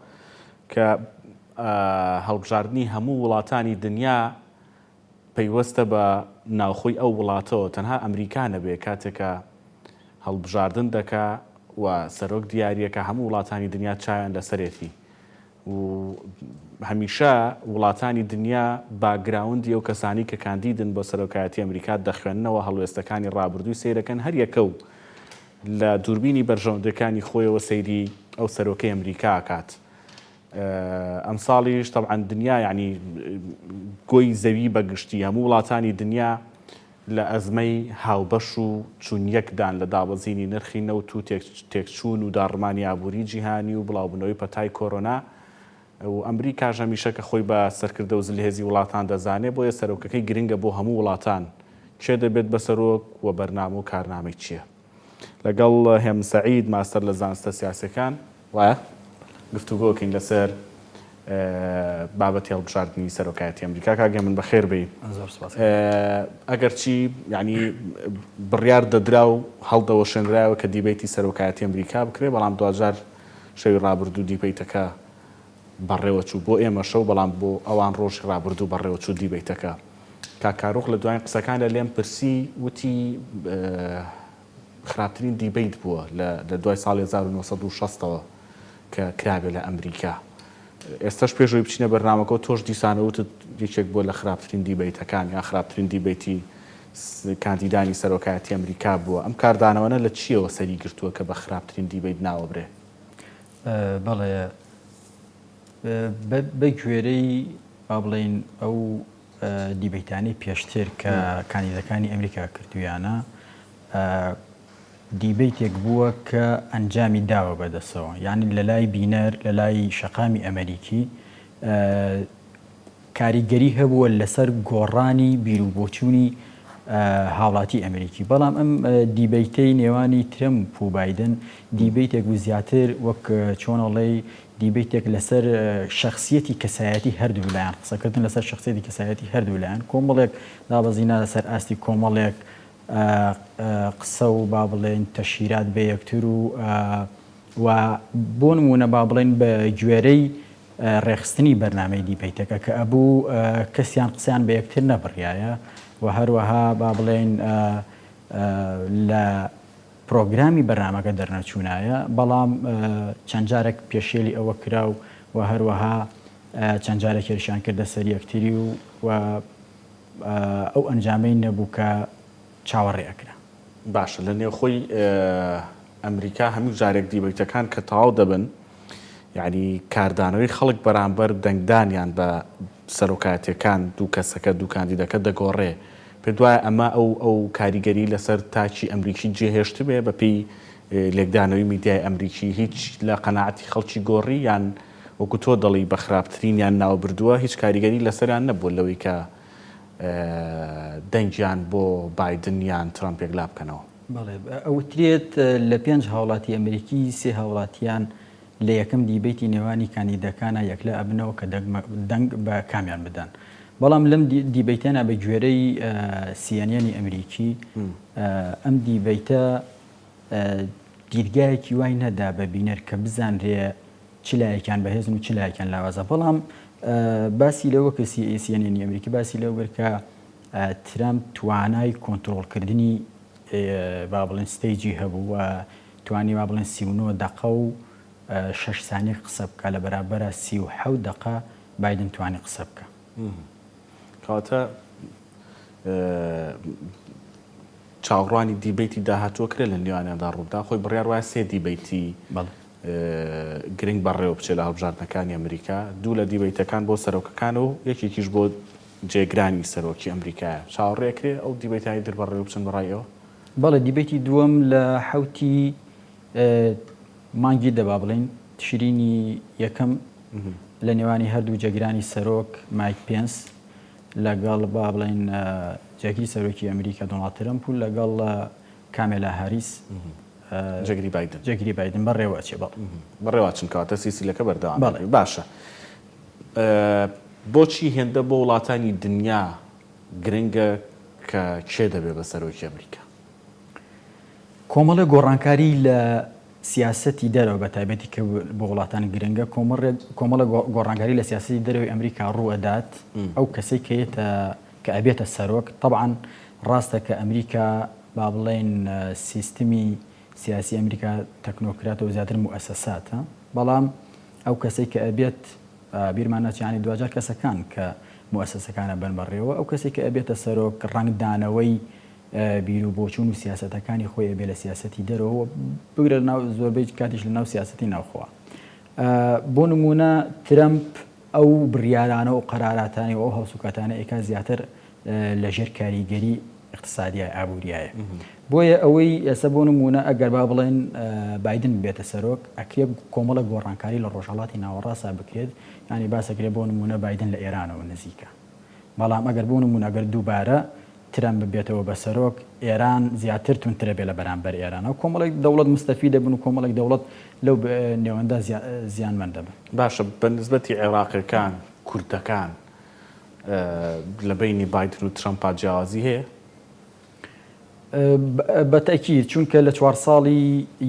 کە هەڵبژاردننی هەموو وڵاتانی دنیا پەیوەستە بە ناوخۆی ئەو وڵاتەوە تەنها ئەمریکا نەبێ کاتێکە هەڵبژاردن دەکا و سەرۆک دیارریەکە هەموو وڵاتانی دنیا چاویان لەسەرێتی و هەمیشە وڵاتانی دنیا باگراوندی ئەو کەسانی کە کاندیدن بۆ سەرۆکایەتی ئەمریکا دەخوێننەوە هەڵوێستەکانی ڕابردووی سیرەکەن هەر یەکە و لە دووربینی بەرژەوندەکانی خۆیەوە سەیری ئەو سەرۆکەی ئەمریکا کات. ئەم ساڵیش تەبعاً دنیا یعنی گۆی زەوی بەگشتی هەموو وڵاتانی دنیا لە ئەزمەی هاوبەش و چوونیەکدان لە دابەزینی نرخی نەوت و تێکچوون و داڕمانی ئابووری جیهانی و بڵاوبوونەوەی پەتای کۆرۆنا و ئەمریکاش هەمیشە کە خۆی بە سەرکردە و زلهێزی وڵاتان دەزانێت بۆیە سەرۆکەکەی گرنگە بۆ هەموو وڵاتان چێ دەبێت بە سەرۆک و بەرنامە و کارنامەی چییە. لەگەڵ هێم سەعید ماستەر لە زانستە سیاسەکان وایە گفتوگۆکەین لەسەر بابەتی هەڵبژاردننی سەرۆکایەتی ئەمریکا. کاگە من بەخێر بێ ئەگەر چی یعنی بڕیار دەدرا و هەڵدەوە شوێنرایەوە کە دیبیتی سەرۆکایەتی ئەمریکا بکرێ بەڵام دوجار شەوی ڕابردوو دیبیتەکە بەڕێوە چوو بۆ ئێمە شەو بەڵام بۆ ئەوان ڕۆژ ڕابردوو بەڕێوە چوو دیبیتەکە. کاکارۆخ لە دوایین قسەکان لە لێم پرسی وتی خراپترین دیبیت بووە لە دوای ساڵی 1960ەوە کە کرابێ لە ئەمریکا. ئێستاش پێشەوەی بچینە بەرنامەکە تۆش دیسانەوتت یەکێک بۆ لە خراپترین دیبیتەکان یا خراپترین دیبیتی کاندیدانی سەرۆکایەتی ئەمریکا بووە. ئەم کاردانەوەنە لە چیەوە سەری گرتووە کە بە خراپترین دیبیت ناوەبرێ؟ بەڵێ بە گوێرەی با بڵێن ئەو دیبیتانی پێشتر کە کاندیدەکانی ئەمریکا کردویانە دیبیتێک بووە کە ئەنجامی داوە بەدەستەوە یعنی لە لای بینەر لە لای شەقامی ئەمریکی کاریگەری هەبووە لەسەر گۆڕانی بیرروبۆچوونی هاوڵاتی ئەمریکی. بەڵام ئەم دیبیتەی نێوانی ترەمپ و بایدن دیبیتێک بوو زیاتر وەک چۆنەڵێ دیبیتێک لەسەر شخصیەتی کەسایەتی هەردوو لایەن قسەکردن لەسەر شخصیەتی کەسایەتی هەردوو لایەن کۆمەڵێک دابەزینە لەسەر ئاستی کۆمەڵێک قسە و با بڵێن تەشیرات بە یەکتر و بۆ نمونە با بڵێن بە گوێرەی ڕێخستنی بەرنامەی دیبیتەکە کە ئەبوو کەسیان قسەیان بە یەکتر نەبڕایە و هەروەها با بڵێن لە پرۆگرامی بەرنامەکە دەرنەچوونایە بەڵام چەند جارێک پێشێلی ئەوە کرا و هەروەها چەند جارێک هێرشیان کردە سەر یەکتری و ئەو ئەنجامەی نەبوو کە چاوەڕێەکرا. باشە لە نێوخۆی ئەمریکا هەموو جارێک دیبیتەکان کە تەواو دەبن یعنی کاردانەوەی خەڵک بەرامبەر دەنگدانیان بە سەرۆکاتیەکان دوو کەسەکە دوو کاندیدەکە دەگۆڕێ پێ دوایە ئەمە ئەو کاریگەری لەسەر تاچی ئەمریکی جێهێشت بێ بەپێی لێکدانەوەی میدیای ئەمریکی هیچ لە قەناعەتی خەڵکی گۆڕی یان وەکو تۆ دەڵی بە خراپترین یان ناو بردووە هیچ کاریگەری لەسەریان نەبوو لەوەی کە دەنگیان بۆ بایدن یان ترامپێک لا بکەنەوە. بەڵێ ئەوترێت لە 5 هاوڵاتی ئەمریکی 3 هاوڵاتیان لە یەکەم دیبیتی نێوانی کاندیدەکانە یەکلا ئەبنەوە کە دەنگ بە کامیان بدەن. بەڵام لەم دیبیتانە بە گوێرەی سیانیانی ئەمریکی ئەم دیبیتە دیرگایەکی وای نەدا بە بینەر کە بزانرێ چ لایەکیان بەهێزن و چ لایەکیان لاوازە. بەڵام باسی لەوە کە سیانیانی ئەمریکی باسی لەو بەرکە ترامپ توانای کۆنتترۆلکردنی با بڵێن ستەیجی هەبوو و توانی با بڵێن 39 دقە و 6 سانیە قسە بکە لە بەرابەرە 37 دقە بایدن توانی قسە بکە. کەواتە چاوەڕوانی دیبیتی داهاتوە کرێ لە نێوانیاندا ڕوودا خۆی بڕیار وایە 3 دیبیتی گرنگ بەڕێوە بچێت لە هەڵبژاردنەکانی ئەمریکا دوو لە دیبیتەکان بۆ سەرۆکەکان و یەکێکیش بۆ جێگرانی سەرۆکی ئەمریکایە چاوەڕێکرێ ئەو دیبیتانی در بەڕێوە بچن بەڕایەوە. بەڵێ دیبیتی دووەم لە 7 مانگی دەبا بڵێن تشرینی یەکەم لە نێوانی هەردوو جێگرانی سەرۆک مایک پێنس لەگەڵ با بڵێن جێگیری سەرۆکی ئەمریکا دۆناڵد ترەمپ و لەگەڵ کامێلا هاریس جێگیری بایدن بەڕێوە چێ بەڕێوە چن کاتە سیسیلەکە بەردەوام باشە. بۆچی هێندە بۆ وڵاتانی دنیا گرنگە کە کێ دەبێ بە سەرۆکی ئەمریکا؟ کۆمەڵە گۆڕانکاری لە سیاسەتی دەرەوە بە تایبەتی کە بۆ وڵاتانی گرنگە کۆمەڵە گۆڕانکاری لە سیاسەتی دەرەوەی ئەمریکا ڕوئەدات ئەو کەسەی کە ئەبێتە سەرۆک طبعاً ڕاستە کە ئەمریکا با بڵێن سیستمی سیاسی ئەمریکا تەکنۆکراتەوە زیاتر موئەسەساتە بەڵام ئەو کەسەی کە ئەبێت بیرمان ناچیانی دوجار کەسەکان کە موئەسەسەکانە بن بەڕێوە ئەو کەسێک کە ئەبێتە سەرۆک ڕنگدانەوەی بیر و بۆچوون و سیاسەتەکانی خۆی ئەبێ لە سیاسەتی دەرەوە بگرە ناو زۆربەی کاتیش لە ناو سیاسەتی ناوخوا. بۆ نمونە ترامپ ئەو بڕیارانە و قەراراتانی و ئەو هەڵسوکاتانە ئێکا زیاتر لەژێر کاریگەری اقتصادیە ئابووریایە. بۆیە ئەوەی ئێستا بۆ نمونە ئەگەر با بڵێن بایدن بێتە سەرۆک ئەکرێ کۆمەڵە گۆڕانکاری لە ڕۆژهەڵاتی ناوەڕاستە بکرێت ینی باسەکرێ بۆ نمونە بایدن لە ئێرانەوە نزیکە. بەڵام ئەگەر بۆ نمونە ئەگەر دووبارە ترامپ ببێتەوە بە سەرۆک ئێران زیاتر تونترە بێ لە بەرامبەر ئێرانە و کۆمەڵێک دەوڵەت مستەفی دەبن و کۆمەڵێک دەوڵەت لەو نێوەندا زیانمەند دەبن. باشە بە نسبەتی عێراقیەکان کوردەکان لە بینی بایدن و ترامپا جیاوازی هەیە؟ بەتەکید چونکە لە 4 ساڵی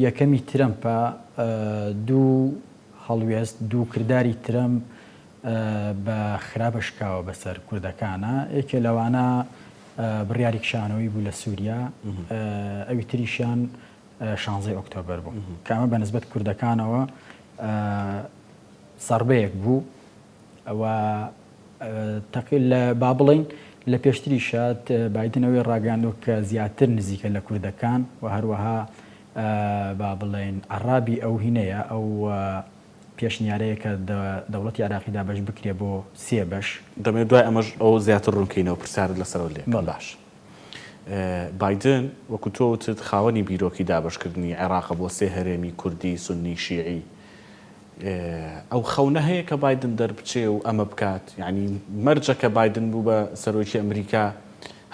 یەکەمی ترامپە دوو هەڵوێست دوو کردداری ترامپ بە خراپە شکاوە بەسەر کوردەکانە یەکێ لەوانە بڕیاری کشانەوەی بوو لە سووریا ئەوی تریشیان 16 ئۆکتۆبەر بوو کامە بە نسبەت کوردەکانەوە سەربەیەک بوو ئەوە لە با بڵین لە پێشتری شات بایدنەوەی ڕاگەاندوە کە زیاتر نزیکە لە کوردەکان و هەروەها با بڵێن عەرابی ئەو هینەیە ئەو پێشنیارەیە کە دەوڵەتی عێراقیدا بەش بکرێ بۆ 3 بەش دەمێت دوای ئەمەش ئەو زیاتر ڕوونکەینەوە پرسیارت لەسەرەوە لێ باش. بایدن وەکو تۆ وتت خاوەنی بیرۆکی دابەشکردنی عێراق بۆ 3 هەرێمی کوردی سونی شیعی ئەو خەونە هەیە کە بایدن دەربچێ و ئەمە بکات یعنی مەرجە کە بایدن بوو بە سەرۆکی ئەمریکا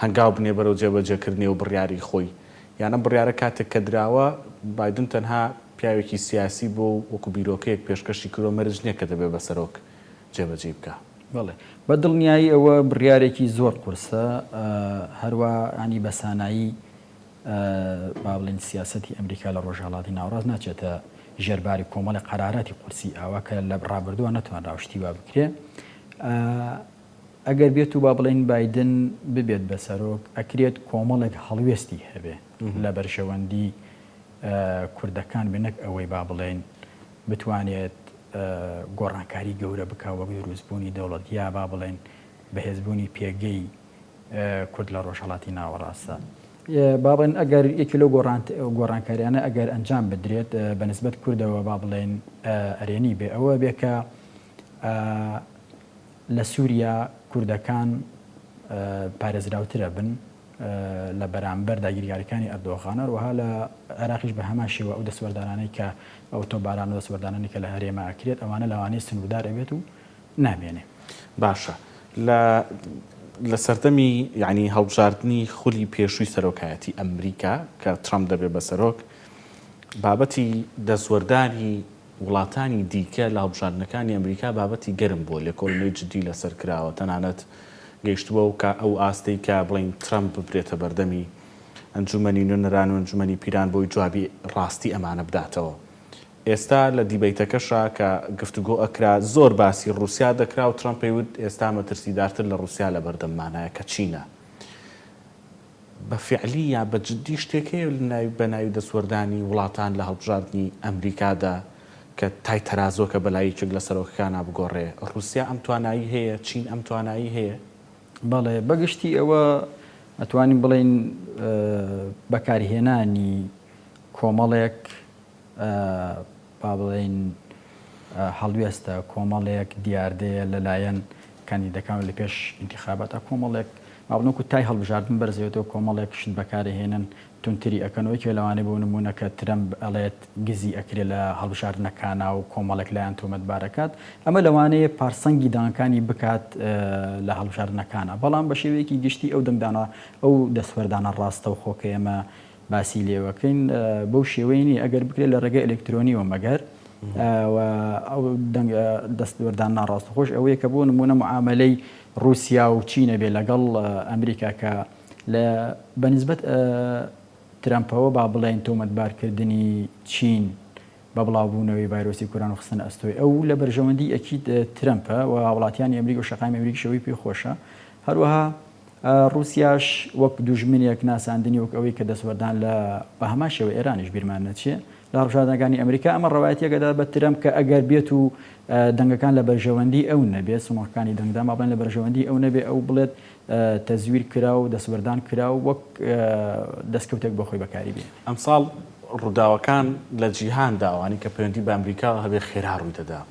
هەنگاو بنێ بەرەو جێبەجێکردنی و بڕیاری خۆی یانە بڕیارە کاتێک کە دراوە بایدن تەنها پیاوێکی سیاسی بۆ وەکو بیرۆکەیەک پێشکەشی کردۆ مەرج نییە کە دەبێت بە سەرۆک جێبەجێ بکە. بەڵێ بە دڵنیایی ئەوە بڕیارێکی زۆر قورسە هەروە ینی بەسانایی با بڵێن سیاسەتی ئەمریکا لە ڕۆژهەڵاتی ناوەڕاست ناچێتە ژێرباری کۆمەڵی قەراراتی قورسی ئاوا کە لە ڕابردووە نەتوانراوە شتی وا بکرێ. ئەگەر بێت و با بڵێن بایدن ببێت بەسەرۆک ئەکرێت کۆمەڵێک هەڵوێستی هەبێ لە بەرژەوەندی کوردەکان بنەک ئەوەی با بڵێن بتوانێت گۆڕانکاری گەورە بکە وەک دروستبوونی دەوڵەت یا با بڵێن بەهێزبوونی پێگەی کورد لە ڕۆژهەڵاتی ناوەڕاستە. بابن ئەگەر یەکی لەو گۆڕانکاریانە ئەگەر ئەنجام بدرێت بەنسبەت کوردەوە با بڵێن ئەرێنی بێ ئەوە بێکە لە سووریا کوردەکان پارێزراوترە بن لە بەرامبەر داگیرگاریەکانی ئەردۆغانە وها لە عێراقیش بە هەمان شێوە ئەو دەسوەردانانەی کە ئەو تۆباران و دەسوەردانانی کە لە هەرێما ئەکرێت ئەوانە لەوانەیە سنوودار ئەبێت و نامێنێ. باشە لە سەردەمی یعنی هەڵبژاردننی خولی پێشووی سەرۆکایەتی ئەمریکا کە ترامپ دەبێت بە سەرۆک بابەتی دەسوەردانی وڵاتانی دیکە لە هەڵبژاردنەکانی ئەمریکا بابەتی گەرم بووە لە کۆڵنەی جدی لەسەر کراوە تەنانەت گەیشتووە و کە ئەو ئاستەی کە بڵین ترامپ ببرێتە بەردەمی ئەنجومەنی نوێنەران و ئەنجومەنی پیران بۆی جوابی ڕاستی ئەمانە بداتەوە. ئێستا لە دیبەیتەکەشا کە گفتوگۆ ئەکرا زۆر باسی ڕووسیا دەکرا و ترامپ پێیوت ئێستا مەترسیدارتر لە ڕووسیا لە بەردەممانایە کە چینە. بە فعلی یا بە جددی شتێکەیە بە ناوی دەسوەردانی وڵاتان لە هەڵبژاردننی ئەمریکادا کە تای تەرازۆکە بەلایەکێک لە سەرۆکەکانە بگۆڕێ ڕووسیا ئەم توانایی هەیە چین ئەم توانایی هەیە؟ بەڵێ بەگشتی ئەوە ئەتوانین بڵین بەکارهێنانی کۆمەڵێک با بڵین هەڵوێستە کۆمەڵێک دیاردەیە لەلایەن کاندیدەکان لە پێش انتخاباتە کۆمەڵێک مابنۆکو تای هەڵبژاردن بەرزێتەوە کۆمەڵێک شت بەکارهێنن تونتری ئەەکەنەوەی کە لەوانەیە بۆ نمونونەکە ترەمپ ئەڵێت گزی ئەکرێت لە هەڵبژاردنەکانە و کۆمەڵێک لایەن تۆمەتبارەکات ئەمە لەوانەیە پارسەنگی دانکانی بکات لە هەڵبژاردنەکانە بەڵام بە شێوەیەکی گشتی ئەو دەنگدانە ئەو دەسوەردانە ڕاستە و خۆکە ئێمە باسی لێوەکەین بەو شێوەیەی ئەگەر بکرێت لە ڕێگە ئەلکترۆنیەوە مەگەر ئەو دەستوەردان ناڕاستەخۆش ئەوەیە کە بۆ نمونە معاملەی رووسیا و چینە بێ لەگەڵ ئەمریکا کە لە بەنسبەت ترامپەوە با بڵێن تۆمەتبارکردنی چین بە بڵاوبوونەوەی ڤایرۆسی کوران و خستن ئەستۆی ئەو لە بەرژەوەندی ئەکید ترامپە و وڵاتیانی ئەمریکا و شەقامی ئەمریکی شەوەی پێخۆشە هەروەها رووسیاش وەک دوژمنێک ناساندنی وەک ئەوەی کە دەسوەردان لە بە هەمان شێوە ئێرانیش بیرمان نەچێ لە هەڵبژاردنەکانی ئەمریکا ئەمە ڕەوایەتێکەدا بە ترامپ کە ئەگەر بێت و دەنگەکان لە بەرژەوەندی ئەو نەبێت سومەکانی دەنگدا مابڵێن لە بەرژەوەندی ئەو نەبێ ئەو بڵێت تەزویر کرا و دەسوەردان کرا و وەک دەستکەوتێک بۆ خۆی بەکاری بێ. ئەمساڵ ڕووداوەکان لە جیهاندا ئەوانی کە پەیوەندی بە ئەمریکا هەبێ خێرا ڕووی دەدا.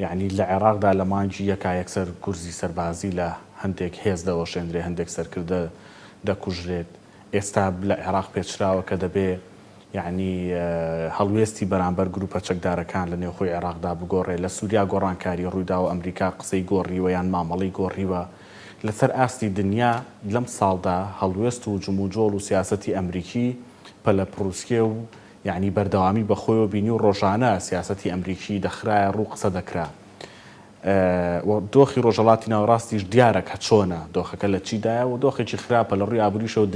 یعنی لە عێراقدا لە مانجی یەکسەر گورزی سەربازی لە هەندێک هێز دەوەشێنرێ هەندێک سەرکردە دەکوژرێت. ئێستا لە عێراق پێچراوە کە دەبێ یعنی هەڵوێستی بەرامبەر گروپە چەکدارەکان لە نێوخۆی عێراقدا بگۆڕێ لە سووریا گۆڕانکاری ڕوویدا و ئەمریکا قسەی گۆڕیوە یان مامەڵی گۆڕیوە لەسەر ئاستی دنیا لەم ساڵدا هەڵوێست و جموجۆڵ و سیاسەتی ئەمریکی پەلە پرۆسکێ و یعنی بەردەوامی بەخۆیەوە بینی و ڕۆژانە سیاسەتی ئەمریکی دەخرایە ڕوو قسە دەکرا. دۆخی ڕۆژهەڵاتی ناوەڕاستیش دیارە کە چۆنە دۆخەکە لە چیدایە و دۆخێکی خراپە لە ڕووی ئابووریشەوە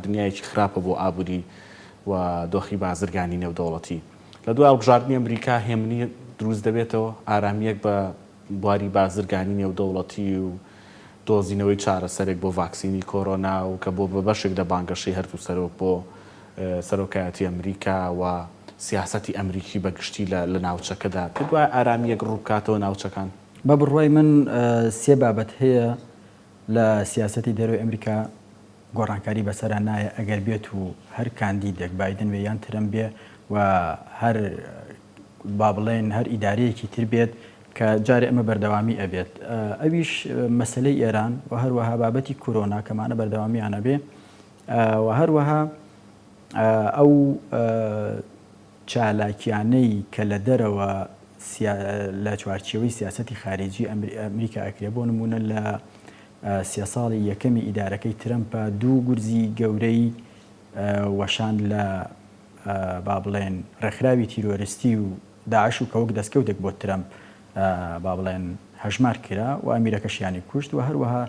دنیایەکی خراپە بۆ ئابووری و دۆخی بازرگانی نێودەوڵەتی. لە دوای هەڵبژاردننی ئەمریکا هێمنی دروست دەبێتەوە ئارامیەک بە بواری بازرگانی نێودەوڵەتی و دۆزینەوەی چارەسەرێک بۆ ڤاکسینی کۆرۆنا و کە بۆ بە بەشێک لە بانگەشەی هەردوو سەرۆک بۆ سەرۆکایەتی ئەمریکا و سیاسەتی ئەمریکی بەگشتی لە ناوچەکەدا پێ دوای ئارامیەک ڕووبکاتەوە ناوچەکان. بە بڕوای من سێ بابەت هەیە لە سیاسەتی دەرەوەی ئەمریکا گۆڕانکاری بەسەران نایە ئەگەر بێت و هەر کاندیدێک بایدن بێ یان ترەمپ بێ و هەر با بڵێن هەر ئیدارەیەکی تر بێت کە جارێ ئەمە بەردەوامی ئەبێت. ئەویش مەسلەی ئێران و هەروەها بابەتی کۆرۆنا کەمانە بەردەوامیانە بێ و هەروەها ئەو چالاکیانەی کە لە دەرەوە لە چوارچێوەی سیاسەتی خارجی ئەمریکا ئەکرێ بۆ نمونە لە سێ ساڵی یەکەمی ئیدارەکەی ترەمپە دوو گورزی گەورەی وەشان لە با بڵێن ڕێکخراوی تیرۆریستی و داعش و کەوەک دەستکەوتێک بۆ ترەمپ با بڵێن هەژمار کرا و ئەمیرەکەشیانی کوشت و هەروەها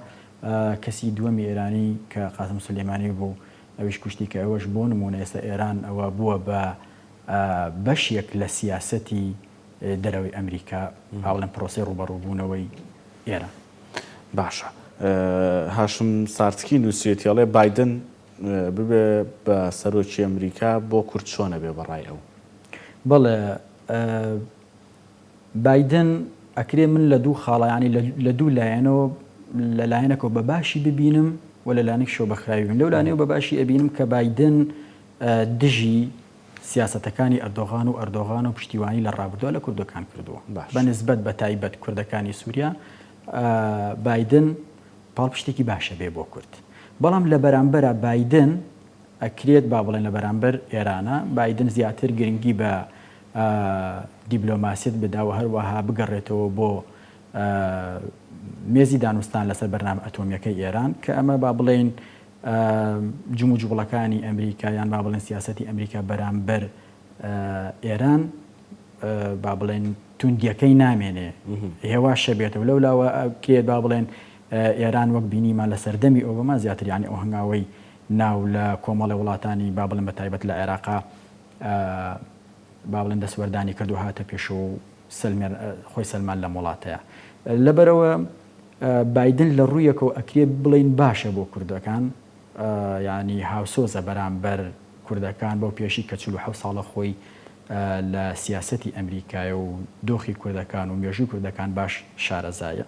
کەسی دووەمی ئێرانی کە قاسم سلێمانی بوو ئەویش کوشتی کە ئەوەش بۆ نمونە ئێستا ئێران ئەوە بووە بە بەشێک لە سیاسەتی دەرەوەی ئەمریکا هاوڵێن پرۆسی ڕوبەڕووبوونەوەی ئێرە. باشە هاشم سارتکی نووسێتیڵێ بایدن ببێ بە سەرۆکی ئەمریکا بۆ کورد چۆنە بێ بەڕای ئەو. بەڵێ بایدن ئەکرێ من لە دوو خاڵایانی لە دوو لایەنەوە لە لایەنەکەەوە بە باشی ببینم و لە لایەنێکشەوە بەخراویم لەو لایەنەوە بە باشی ئەبینم کە بایدن دژی سیاسەتەکانی ئەردۆغان و پشتیوانی لە ڕابردووە لە کوردەکان کردووە بە نسبەت بە تایبەت کوردەکانی سووریا بایدن پاڵپشتێکی باشە بێ بۆ کورد. بەڵام لە بەرامبەرە بایدن ئەکرێت با بڵێن لە بەرامبەر ئێرانە بایدن زیاتر گرنگی بە دیبلۆماسیت بداوە هەروەها بگەڕێتەوە بۆ مێزی دانوستان لەسەر بەرنامە ئەتۆمیەکەی ئێران کە ئەمە با بڵێن جمو جوڵەکانی ئەمریکایان با بڵێن سیاسەتی ئەمریکا بەرامبەر ئێران با بڵێن توندیەکەی نامێنێ هێواشە بێتەوە لەولاوە کێت با بڵێن ئێران وەک بینیمان لە سەردەمی ئۆباما زیاتر یانی ئەو هەنگاوەی ناو لە کۆمەڵی وڵاتانی با بڵێن بە تایبەت لە عێراقا با بڵێن دەسوەردانی کردو هاتە پێش و خۆی سەلمان لە وڵاتەیە. لەبەرەوە بایدن لە ڕوویەکەوە ئەکرێ بڵێن باشە بۆ کوردەکان ینی هاوسۆزە بەرامبەر کوردەکان بۆ پێشی کە 47 ساڵە خۆی لە سیاسەتی ئەمریکایە و دۆخی کوردەکان و مێژووی کوردەکان باش شارەزایە.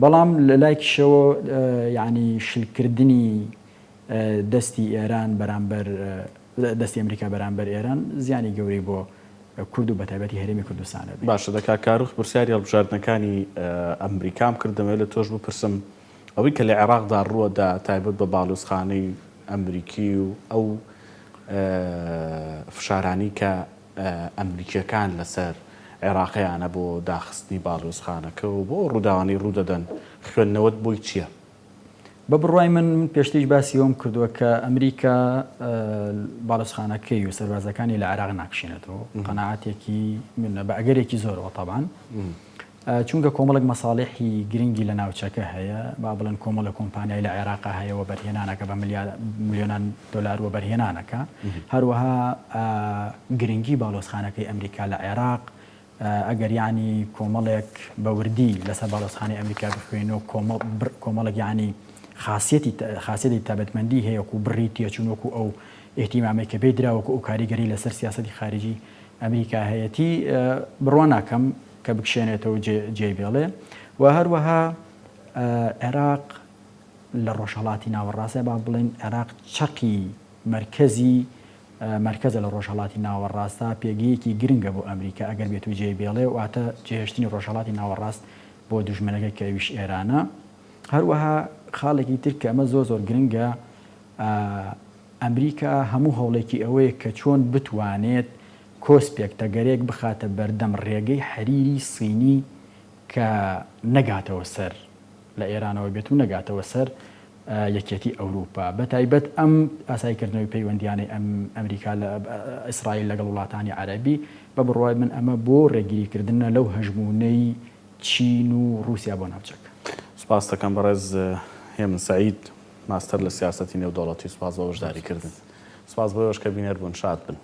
بەڵام لە لایکشەوە ینی شلکردنی دەستی ئێران بەرامبەر دەستی ئەمریکا بەرامبەر ئێران زیانی گەورەی بۆ کورد و بەتایبەتی هەرێمی کوردستانە. باشە دەکا کاروخ پرسیاری هەڵبژاردنەکانی ئەمریکام کردەمە لە تۆش بپرسم ئەوەی کە لە عێراقدا ڕووەدا تایبەت بە باڵوسخانەی ئەمریکی و ئەو فشارانی کە ئەمریکیەکان لەسەر عێراقیانە بۆ داخستنی باڵوسخانەکە و بۆ ڕووداوانی ڕوودەدەن خوێندنەوەت بۆی چییە؟ بە بڕوای من پێشتیش باسی ئەوم کردووە کە ئەمریکا باڵوسخانەکەی و سەربازەکانی لە عێراق ناکشێنێتەوە قەناعەتێکی منە بە ئەگەرێکی زۆرەوە تەبان چونکە کۆمەڵێک مەساڵحی گرنگی لە ناوچەکە هەیە با بڵێن کۆمەڵە کۆمپانیای لە عێراق هەیەەوە بەرهێنانەکە بە ملیۆنان دۆلار وە بەرهێنانەکە هەروەها گرنگی باڵۆسخانەکەی ئەمریکا لە عێراق ئەگەر یانی کۆمەڵێک بەوردی لەسەر باڵۆسخانەی ئەمریکا بخوێنەوە کۆمەڵێک ینی خاصیەتی تابەتمەندی هەیە وەکو بڕی تێچوونەوەکو ئەو ئێحتیمامی کە پێی دراوەکو ئەو کاریگەری لەسەر سیاسەتی خارجی ئەمریکا هەیەتی بڕوا ناکەم کە بکشێنێتەوە جێبێڵێ و هەروەها عێراق لە ڕۆژهەڵاتی ناوەڕاستە با بڵێن عێراق چەقی مرکزە لە ڕۆژهەڵاتی ناوەڕاستە پێگەیەکی گرنگە بۆ ئەمریکا ئەگەر بێت و جێبێڵێ واتە جێهێشتنی ڕۆژهەڵاتی ناوەڕاست بۆ دوژمنەکەی کەویش ئێرانە. هەروەها خاڵێکی تر کە ئەمە زۆر گرنگە ئەمریکا هەموو هەوڵێکی ئەوەیە کە چۆن بتوانێت کۆسپێک تەگەرێک بخاتە بەردەم ڕێگەی حەریری سینی کە نەگاتەوە سەر لە ئێرانەوە بێت و نەگاتەوە سەر یەکێتی ئەوروپا بە تایبەت ئەم ئاسایکردنەوەی پەیوەندیانەی ئەمریکا لە ئیسرائیل لەگەڵ وڵاتانی عەرەبی بە بڕوای من ئەمە بۆ ڕێگیریکردنە لەو هەژمونەی چین و رووسیا بۆ ناوچەکە. سپاس دەکەم بەڕێز هێمن سەعید ماستەر لە سیاسەتی نێودەوڵەتی سوپاس بە بەشداریکردن. سپاس بۆ ئەوەش کە بینەر بوون شاد بن.